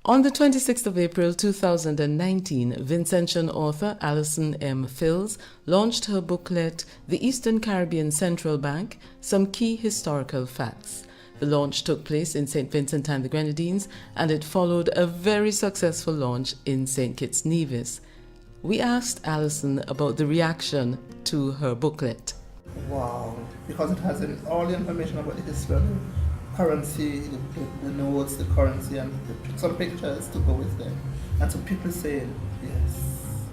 On the 26th of April 2019, Vincentian author Alison M. Fills launched her booklet, The Eastern Caribbean Central Bank, Some Key Historical Facts. The launch took place in St. Vincent and the Grenadines, and it followed a very successful launch in St. Kitts Nevis. We asked Alison about the reaction to her booklet. Wow, because it has all the information about the history of the currency, the notes, the currency, and some pictures to go with them. And so people saying, yes,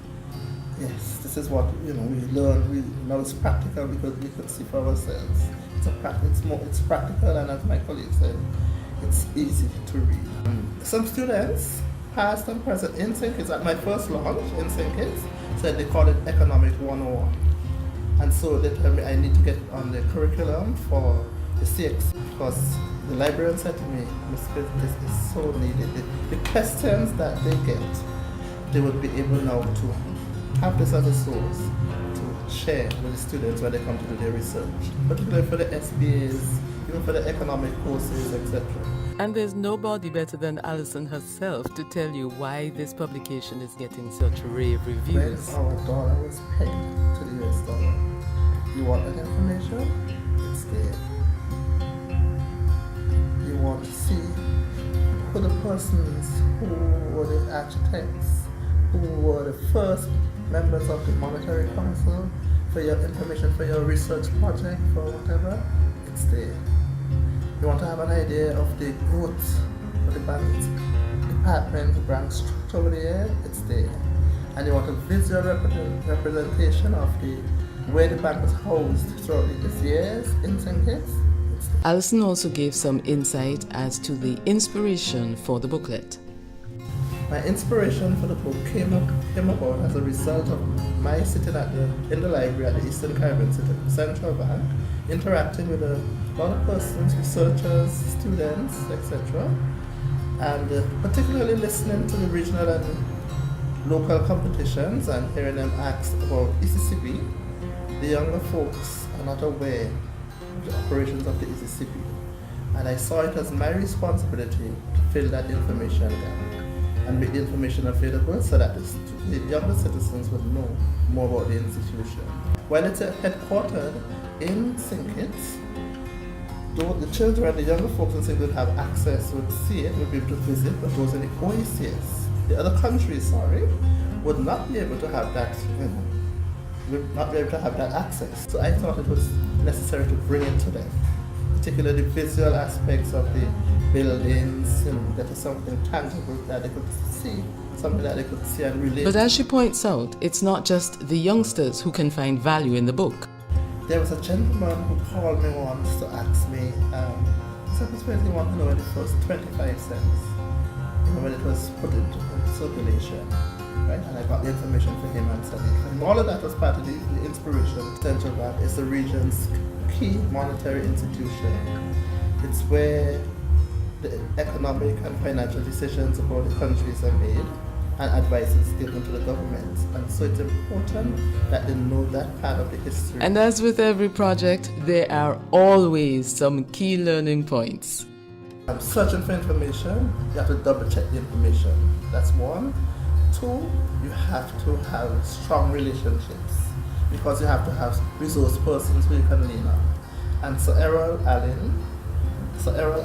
this is what we learn. Now it's practical because we could see for ourselves. It's practical, and as my colleague said, it's easy to read. Some students, past and present in St. Kitts, at my first launch in St. Kitts, said they call it Economic 101. And so they told me I need to get it on the curriculum for the CX, because the librarian said to me, Ms. Fitz, this is so needed. The questions that they get, they would be able now to have this as a source to share with the students when they come to do their research, particularly for the SBAs, even for the economic courses, etc. And there's nobody better than Alison herself to tell you why this publication is getting such rave reviews. When our dollar was pegged to the US dollar, you want that information? It's there. You want to see who the persons who were the architects, who were the first members of the Monetary Council, for your information, for your research project, for whatever, it's there. You want to have an idea of the growth of the bank department, the bank structure over the year, it's there. And you want a visual representation of where the bank was housed throughout these years in St. Kitts. Alison also gave some insight as to the inspiration for the booklet. My inspiration for the book came about as a result of my sitting in the library at the Eastern Caribbean Central Bank, interacting with a lot of persons, researchers, students, etc. And particularly listening to the regional and local competitions and hearing them ask about ECCB. The younger folks are not aware of the operations of the ECCB. And I saw it as my responsibility to fill that information gap and make the information available so that the younger citizens would know more about the institution. When it's headquartered in St. Kitts, the children, the younger folks in St. Kitts would have access, would see it, would be able to visit, but those in the OECS, the other countries, would not be able to have that, would not be able to have that access. So I thought it was necessary to bring it to them, particularly the visual aspects of the buildings, that is something tangible that they could see, something that they could see and relate. But as she points out, it's not just the youngsters who can find value in the book. There was a gentleman who called me once to ask me, he said he wanted to know when it was 25 cents, when it was put into circulation, right? And I got the information for him and said it. And all of that was part of the inspiration. Central Bank is the region's key monetary institution. It's where the economic and financial decisions about the countries are made and advice is given to the government. And so it's important that they know that part of the history. And as with every project, there are always some key learning points. Searching for information, you have to double check the information. That's one. Two, you have to have strong relationships because you have to have resource persons who you can lean on. And Sir Errol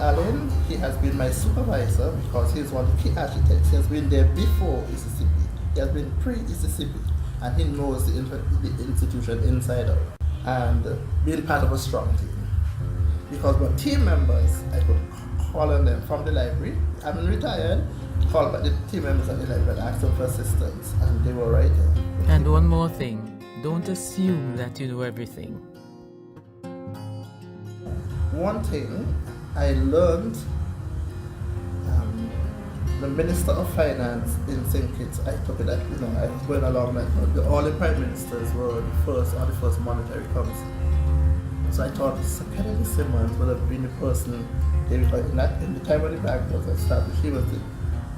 Allen, he has been my supervisor because he is one of the key architects. He has been there before ECCB. He has been pre-ECCB, and he knows the institution inside out. And being part of a strong team. Because my team members, I could call on them from the library. I'm retired, call back the team members at the library and ask them for assistance, and they were right there. And one more thing, don't assume that you know everything. One thing I learned, the Minister of Finance in St. Kitts, I took it that, I was going along like all the Prime Ministers were the first monetary council. So I thought Sir Kennedy Simmons would have been the person, because in the time when the bank was established, he was the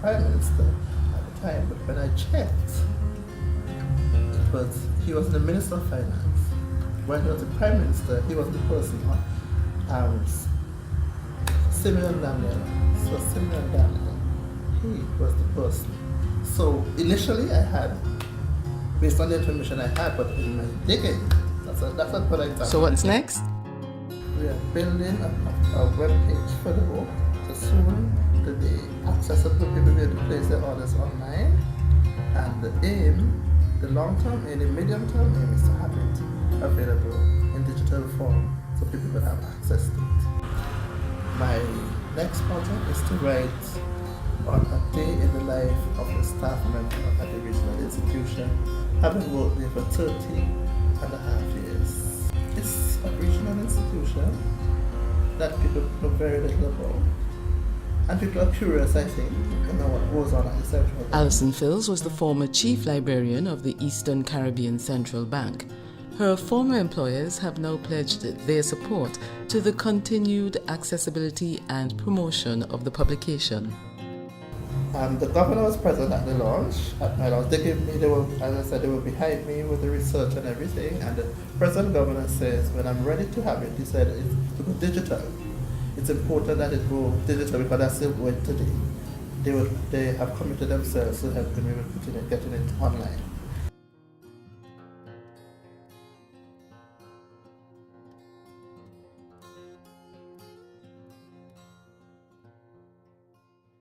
Prime Minister at the time. But when I checked, he was the Minister of Finance. When he was the Prime Minister, he was the person Simeon Daniel. So Simeon Daniel, he was the person. So initially I had, based on the information I had, but in my digging, that's a good example. So what's next? We are building a web page for the book, so soon to be accessible, people will be able to place their orders online. And the aim, the long-term aim, the medium-term aim is to have it available in digital form so people can have access to it. My next project is to write on a day in the life of a staff member at a regional institution, having worked there for 30.5 years. It's a regional institution that people know very little about. And people are curious, I think, to know what goes on at the Central Bank. Alison Fills was the former chief librarian of the Eastern Caribbean Central Bank. Her former employers have now pledged their support to the continued accessibility and promotion of the publication. The governor was present at the launch. At my launch, they were, as I said, they were behind me with the research and everything. And the present governor says, when I'm ready to have it, he said, it's to go digital. It's important that it go digital because that's still going today. They have committed themselves to helping me with getting it online.